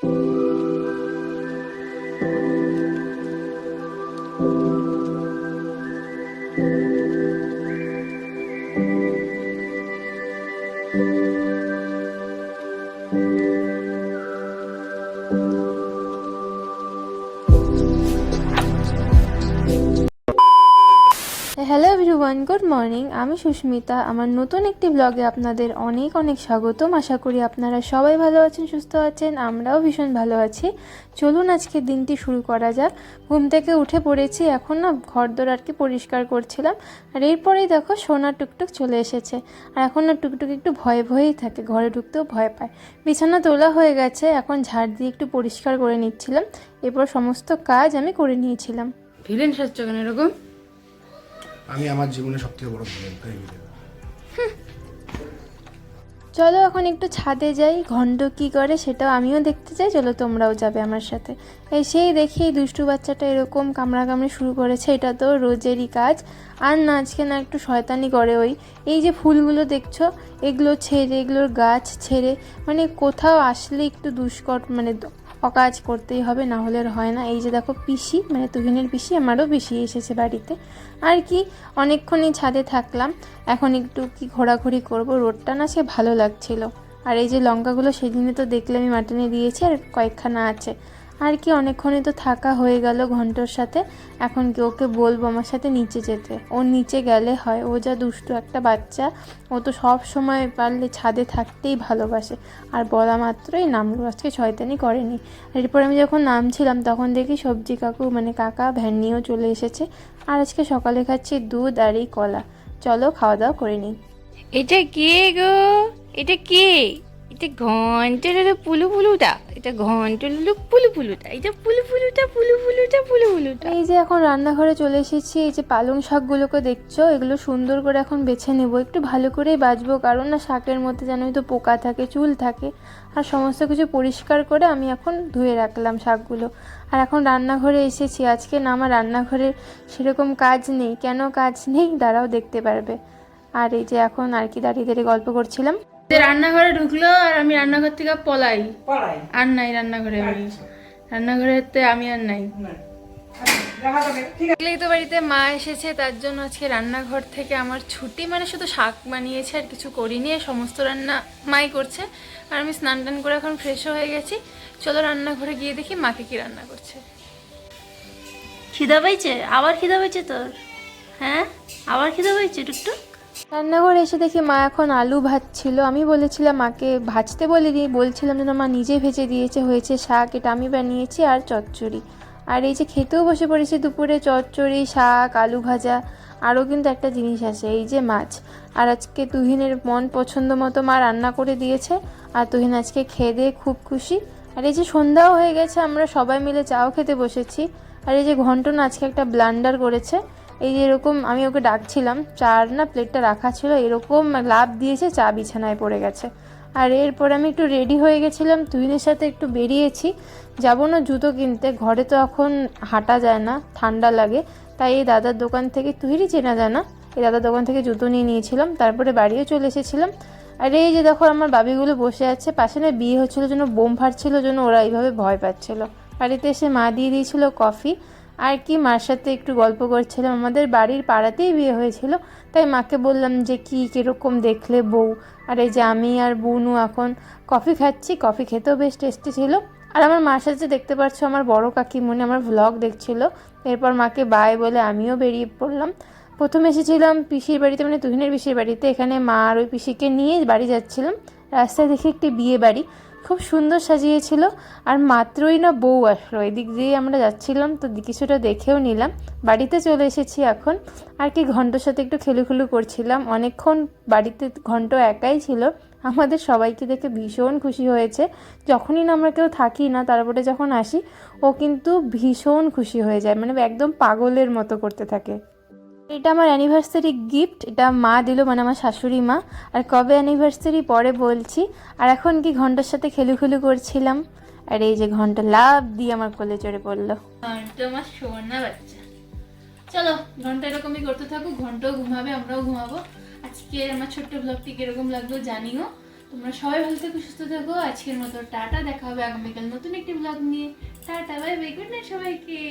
Hello everyone, good morning. আমি সুস্মিতা। আমার নতুন একটি ব্লগে আপনাদের অনেক অনেক স্বাগতম। আশা করি আপনারা সবাই ভালো আছেন, সুস্থ আছেন। আমরাও ভীষণ ভালো আছি। চলুন আজকে দিনটি শুরু করা যাক। ঘুম থেকে উঠে পড়েছি, এখন না ঘরদোর আর কি পরিষ্কার করছিলাম। আর এরপরেই দেখো সোনা টুকটুক চলে এসেছে। আর এখন না টুকটুক একটু ভয়ে ভয়েই থাকে, ঘরে ঢুকতেও ভয় পায়। বিছানা তোলা হয়ে গেছে, এখন ঝাড় দিয়ে একটু পরিষ্কার করে নিচ্ছিলাম। এরপর সমস্ত কাজ আমি করে নিয়েছিলাম। ভিলেন সাজছো কেন এরকম? আমি আমার জীবনে সবথেকে বড় ভিলেন, তাই ভিলেন। চলো এখন একটু ছাদে যাই, ঘন্ট কী করে সেটাও আমিও দেখতে চাই। চলো তোমরাও যাবে আমার সাথে। সেই দেখি এই দুষ্টু বাচ্চাটা এরকম কামড়াকামড়ি শুরু করেছে। এটা তো রোজেরই কাজ। আর না আজকে না একটু শয়তানি করে। এই যে ফুলগুলো দেখছো, এগুলো ছেড়ে, এগুলোর গাছ ছেড়ে, মানে কোথাও আসলে একটু দুষ্কর মানে অকাজ করতেই হবে, না হলে হয় না। এই যে দেখো পিসি, মানে তুহিনের পিসি, আমারও পিসি এসেছে বাড়িতে। আর কি অনেকক্ষণই ছাদে থাকলাম, এখন একটু কি ঘোরাঘুরি করব। রোদটা না সে ভালো লাগছিল। আর এই যে লঙ্কাগুলো সেদিনে তো দেখলে আমি মাটনে দিয়েছি, আর কয়েকখানা আছে। আর কি অনেকক্ষণই তো থাকা হয়ে গেল ঘন্টর সাথে। এখন কি ওকে বলবো আমার সাথে নিচে যেতে? ও নিচে গেলে হয়। ও যা দুষ্টু একটা বাচ্চা, ও তো সব সময় পারলে ছাদে থাকতেই ভালোবাসে। আর বলা মাত্রই নামলো, আজকে শয়তানি করেনি। এরপর আমি যখন নামছিলাম তখন দেখি সবজি কাকু মানে কাকা ভ্যান নিয়েও চলে এসেছে। আর আজকে সকালে খাচ্ছি দুধ আর এই কলা। চলো খাওয়া দাওয়া করে নিই। এটা কে গো? এটা কে? এটা ঘন্টালুলু পুলু পুলুটা, এটা ঘন্টালুলু পুলু পুলুটা, এটা পুলু পুলুটা, পুলু পুলুটা, পুলু পুলুটা। এই যে এখন রান্নাঘরে চলে এসেছি। এই যে পালং শাকগুলোকে দেখছো, এগুলো সুন্দর করে এখন বেছে নেব। একটু ভালো করেই বাছবো, কারণ না শাকের মধ্যে জানোই তো পোকা থাকে, চুল থাকে। আর সমস্ত কিছু পরিষ্কার করে আমি এখন ধুয়ে রাখলাম শাকগুলো। আর এখন রান্নাঘরে এসেছি। আজকে না আমার রান্নাঘরে সেরকম কাজ নেই। কেন কাজ নেই দাঁড়াও দেখতে পারবে। আর এই যে এখন আর কি দাঁড়িয়ে দাঁড়িয়ে গল্প করছিলাম। রান্নাঘরে ঢুকলো আর আমি রান্নাঘর থেকে পলাই। আর নাই রান্নাঘরে, আমি রান্নাঘরেতে আমি আর নাই। দেখলেই তো বাড়িতে মা এসেছে, তার জন্য আজকে রান্নাঘর থেকে আমার ছুটি। মানে শুধু শাক বানিয়েছে আর কিছু করিনি, সমস্ত রান্না মাই করছে। আর আমি স্নান টান করে এখন ফ্রেশও হয়ে গেছি। চলো রান্নাঘরে গিয়ে দেখি মাকে কি রান্না করছে। খিদা পাইছে? আবার খিদা পাইছে তোর? হ্যাঁ, আবার খিদা পাইছে টুকটুক? রান্নাঘরে এসে দেখি মা এখন আলু ভাজছিল। আমি বলেছিলাম মাকে ভাজতে বলিনি, বলছিলাম যেন মা নিজে ভেজে দিয়েছে। হয়েছে শাক, এটা আমি বানিয়েছি, আর চচ্চড়ি। আর এই যে খেতেও বসে পড়েছি দুপুরে, চচ্চড়ি, শাক, আলু ভাজা। আরও কিন্তু একটা জিনিস আছে, এই যে মাছ। আর আজকে তুহিনের মন পছন্দ মতো মা রান্না করে দিয়েছে। আর তুহিন আজকে খেয়ে দিয়ে খুব খুশি। আর এই যে সন্ধ্যাও হয়ে গেছে, আমরা সবাই মিলে চাও খেতে বসেছি। আর এই যে ঘন্টন আজকে একটা ব্লান্ডার করেছে। এই যে এরকম আমি ওকে ডাকছিলাম, চার না প্লেটটা রাখা ছিল, এরকম লাফ দিয়েছে, চা বিছানায় পড়ে গেছে। আর এরপর আমি একটু রেডি হয়ে গেছিলাম, তুহিনের সাথে একটু বেরিয়েছি। যাবো না জুতো কিনতে, ঘরে তো এখন হাঁটা যায় না, ঠান্ডা লাগে। তাই এই দাদার দোকান থেকে, তুহিরই চেনা জানা, এই দাদার দোকান থেকে জুতো নিয়ে নিয়েছিলাম। তারপরে বাড়িও চলে এসেছিলাম। আর এই যে দেখো আমার বাবিগুলো বসে আছে পাশে। না বিয়ে হচ্ছিলো জন্য, বোম ফাটছিল জন্য ওরা এইভাবে ভয় পাচ্ছিল। বাড়িতে এসে মা দিয়ে দিয়েছিল কফি। আর কি মার সাথে একটু গল্প করছিলাম। আমাদের বাড়ির পাড়াতেই বিয়ে হয়েছিল, তাই মাকে বললাম যে কীরকম দেখলে বউ। আর এই যে আমি আর বুনু এখন কফি খাচ্ছি। কফি খেতেও বেশ টেস্টি ছিল। আর আমার মার সাথে দেখতে পাচ্ছ আমার বড় কাকিমণি আমার ভ্লগ দেখছিল। এরপর মাকে বাই বলে আমিও বেরিয়ে পড়লাম। প্রথমে এসেছিলাম পিসির বাড়িতে, মানে তুহিনের পিসির বাড়িতে। এখানে মা আর ওই পিসিকে নিয়ে বাড়ি যাচ্ছিলাম। রাস্তায় দেখি একটি বিয়ে বাড়ি, খুব সুন্দর সাজিয়েছিল। আর মাত্রই না বউ আসলো, এদিক দিয়ে আমরা যাচ্ছিলাম তো কিছুটা দেখেও নিলাম। বাড়িতে চলে এসেছি এখন। আর কি ঘন্টর সাথে একটু খেলুখেলু করছিলাম অনেকক্ষণ। বাড়িতে ঘন্ট একাই ছিল, আমাদের সবাইকে দেখে ভীষণ খুশি হয়েছে। যখনই না আমরা কেউ থাকি না, তারপরে যখন আসি ও কিন্তু ভীষণ খুশি হয়ে যায়, মানে একদম পাগলের মতো করতে থাকে। এটা আমার অ্যানিভার্সারি গিফট, এটা মা দিল, মানে আমার শাশুড়ি মা। আর কবে অ্যানিভার্সারি পরে বলছি। আর এখন কি ঘন্টার সাথে খেলুখেলু করছিলাম। আর এই যে ঘন্টা লাভ দিয়ে আমার কোলে চড়ে পড়লো। ঘন্টা আমার সোনা বাচ্চা। চলো ঘন্টা এরকমই করতে থাকো, ঘন্টাও ঘুমাবে, আমরাও ঘুমাবো। আজকে আমার ছোট্ট ব্লগটি কিরকম লাগলো জানিও। তোমরা সবাই ভালো থেকো, সুস্থ থেকো। আজকের মতো টাটা, দেখা হবে আগামীকাল নতুন একটি ব্লগ নিয়ে। Tata, bye bye, good night সবাইকে।